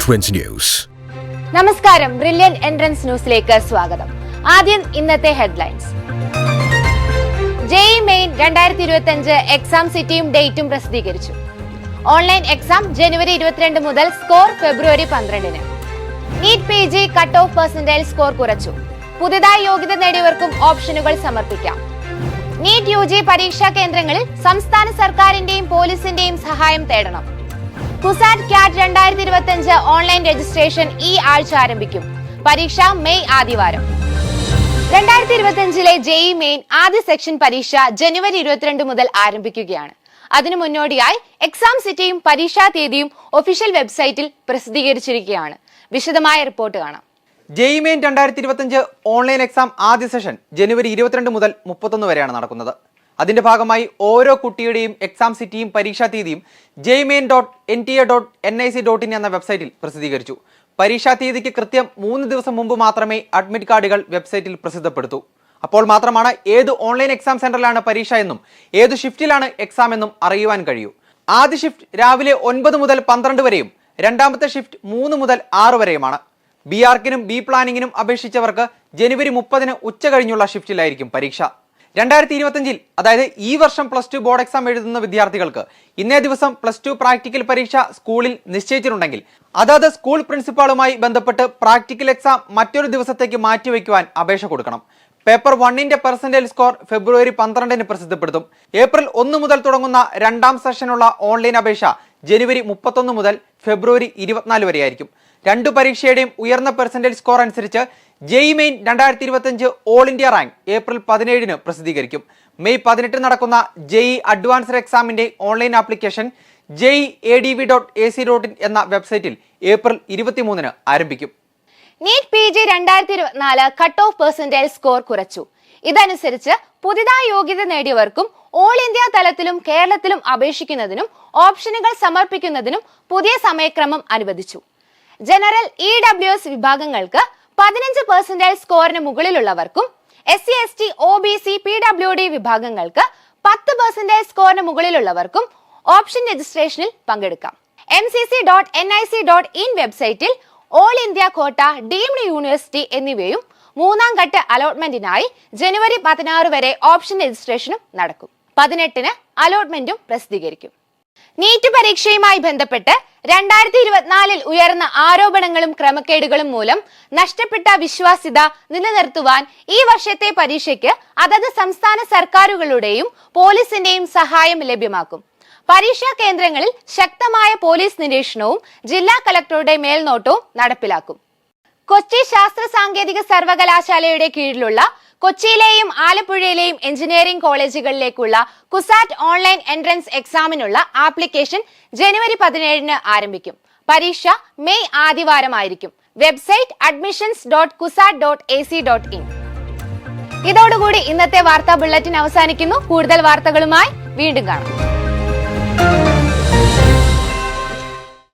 Twins News. നമസ്കാരം, brilliant entrance ന്യൂസിലേക്ക് സ്വാഗതം. ആദ്യം ഇന്നത്തെ ഹെഡ്ലൈൻസ്. ജെഇ മെയിൻ 2025 എക്സാം സിറ്റിയും ഡേറ്റും പ്രസിദ്ധീകരിച്ചു. ഓൺലൈൻ എക്സാം ജനുവരി 22 മുതൽ, സ്കോർ ഫെബ്രുവരി 12-ന്. NEET PG cut off percentile score കുറച്ചു. പുതുതായി യോഗ്യത നേടിയവർക്കും ഓപ്ഷനുകൾ സമർപ്പിക്കാം. നീറ്റ് UG പരീക്ഷാ കേന്ദ്രങ്ങളിൽ സംസ്ഥാന സർക്കാരിന്റെയും പോലീസിന്റെയും സഹായം തേടണം. കുസാറ്റ് ക്യാറ്റ് 2025 ഓൺലൈൻ രജിസ്ട്രേഷൻ ഈ ആഴ്ച ആരംഭിക്കും. പരീക്ഷ മെയ് ആദ്യവാരം. 2025 ജെഇ മെയിൻ ആദ്യ സെക്ഷൻ പരീക്ഷ ജനുവരി 22 മുതൽ ആരംഭിക്കുകയാണ്. അതിനു മുന്നോടിയായി എക്സാം സിറ്റിയും പരീക്ഷാ തീയതിയും ഒഫീഷ്യൽ വെബ്സൈറ്റിൽ പ്രസിദ്ധീകരിച്ചിരിക്കുകയാണ്. വിശദമായ റിപ്പോർട്ട് കാണാം. ജെഇ മെയിൻ 2025 ഓൺലൈൻ എക്സാം ആദ്യ സെഷൻ ജനുവരി 22 മുതൽ 31 വരെയാണ് നടക്കുന്നത്. അതിന്റെ ഭാഗമായി ഓരോ കുട്ടിയുടെയും എക്സാം സിറ്റിയും പരീക്ഷാ തീയതിയും jemain.nta.nic.in എന്ന വെബ്സൈറ്റിൽ പ്രസിദ്ധീകരിച്ചു. പരീക്ഷാ തീയതിക്ക് കൃത്യം 3 ദിവസം മുമ്പ് മാത്രമേ അഡ്മിറ്റ് കാർഡുകൾ വെബ്സൈറ്റിൽ പ്രസിദ്ധപ്പെടുത്തൂ. അപ്പോൾ മാത്രമാണ് ഏത് ഓൺലൈൻ എക്സാം സെന്ററിലാണ് പരീക്ഷ എന്നും ഏത് ഷിഫ്റ്റിലാണ് എക്സാം എന്നും അറിയുവാൻ കഴിയൂ. ആദ്യ ഷിഫ്റ്റ് രാവിലെ 9 മുതൽ 12 വരെയും രണ്ടാമത്തെ ഷിഫ്റ്റ് 3 മുതൽ 6 വരെയുമാണ്. ബി ആർക്കിനും ബി പ്ലാനിങ്ങിനും അപേക്ഷിച്ചവർക്ക് ജനുവരി 30-ന് ഉച്ച കഴിഞ്ഞുള്ള ഷിഫ്റ്റിലായിരിക്കും പരീക്ഷ. 2025 അതായത് ഈ വർഷം +2 ബോർഡ് എക്സാം എഴുതുന്ന വിദ്യാർത്ഥികൾക്ക് ഇന്നേ ദിവസം +2 പ്രാക്ടിക്കൽ പരീക്ഷ സ്കൂളിൽ നിശ്ചയിച്ചിട്ടുണ്ടെങ്കിൽ അതാത് സ്കൂൾ പ്രിൻസിപ്പാളുമായി ബന്ധപ്പെട്ട് പ്രാക്ടിക്കൽ എക്സാം മറ്റൊരു ദിവസത്തേക്ക് മാറ്റിവെക്കുവാൻ അപേക്ഷ കൊടുക്കണം. പേപ്പർ 1-ന്റെ പെർസെന്റൈൽ സ്കോർ ഫെബ്രുവരി 12-ന് പ്രസിദ്ധപ്പെടുത്തും. ഏപ്രിൽ 1 മുതൽ തുടങ്ങുന്ന രണ്ടാം സെഷനുള്ള ഓൺലൈൻ അപേക്ഷ ജനുവരി 31 മുതൽ ഫെബ്രുവരി 24 വരെയായിരിക്കും. രണ്ടു പരീക്ഷയുടെയും ഉയർന്ന പെർസെന്റൈൽ സ്കോർ അനുസരിച്ച് JEE Main 2025 all India rank April 17-ന് പ്രസിദ്ധീകരിക്കും. മെയ് 18 നടക്കുന്ന ജെഇ അഡ്വാൻസ്ഡ് എക്സാമിന്റെ ഓൺലൈൻ ആപ്ലിക്കേഷൻ jei.adv.ac.in എന്ന വെബ്സൈറ്റിൽ ഏപ്രിൽ 23-ന് ആരംഭിക്കും. NEET PG 2024 cut off percentile score കുറച്ചു. ഇതനുസരിച്ച് പുതുതായി യോഗ്യത നേടിയവർക്കും ഓൾ ഇന്ത്യ തലത്തിലും കേരളത്തിലും അപേക്ഷിക്കുന്നതിനും ഓപ്ഷനുകൾ സമർപ്പിക്കുന്നതിനും പുതിയ സമയക്രമം അനുവദിച്ചു. ജനറൽ EWS വിഭാഗങ്ങൾക്ക് 15% സ്കോറിന് മുകളിലുള്ളവർക്കും SC/ST OBC PWD വിഭാഗങ്ങൾക്ക് 10% സ്കോറിന് മുകളിലുള്ളവർക്കും ഓപ്ഷൻ രജിസ്ട്രേഷനിൽ പങ്കെടുക്കാം. MCC.nic.in വെബ്സൈറ്റിൽ ഓൾ ഇന്ത്യ കോട്ട, ഡീംഡ് യൂണിവേഴ്സിറ്റി എന്നിവയും മൂന്നാം ഘട്ട അലോട്ട്മെന്റിനായി ജനുവരി 16 വരെ ഓപ്ഷൻ രജിസ്ട്രേഷനും നടക്കും. 18-ന് അലോട്ട്മെന്റും പ്രസിദ്ധീകരിക്കും. നീറ്റ് പരീക്ഷയുമായി ബന്ധപ്പെട്ട് 2024 ഉയർന്ന ആരോപണങ്ങളും ക്രമക്കേടുകളും മൂലം നഷ്ടപ്പെട്ട വിശ്വാസ്യത നിലനിർത്തുവാൻ ഈ വർഷത്തെ പരീക്ഷയ്ക്ക് അതത് സംസ്ഥാന സർക്കാരുകളുടെയും പോലീസിന്റെയും സഹായം ലഭ്യമാക്കും. പരീക്ഷാ കേന്ദ്രങ്ങളിൽ ശക്തമായ പോലീസ് നിരീക്ഷണവും ജില്ലാ കളക്ടറുടെ മേൽനോട്ടവും നടപ്പിലാക്കും. കൊച്ചി ശാസ്ത്ര സാങ്കേതിക സർവകലാശാലയുടെ കീഴിലുള്ള കൊച്ചിയിലെയും ആലപ്പുഴയിലെയും എഞ്ചിനീയറിംഗ് കോളേജുകളിലേക്കുള്ള കുസാറ്റ് ഓൺലൈൻ എൻട്രൻസ് എക്സാമിനുള്ള ആപ്ലിക്കേഷൻ ജനുവരി 17-ന് ആരംഭിക്കും. പരീക്ഷ മെയ് ആദ്യവാരമായിരിക്കും. Website admissions.kusat.ac.in. ഇതോടുകൂടി ഇന്നത്തെ വാർത്താ ബുള്ളറ്റിൻ അവസാനിക്കുന്നു. കൂടുതൽ വാർത്തകളുമായി വീണ്ടും കാണാം.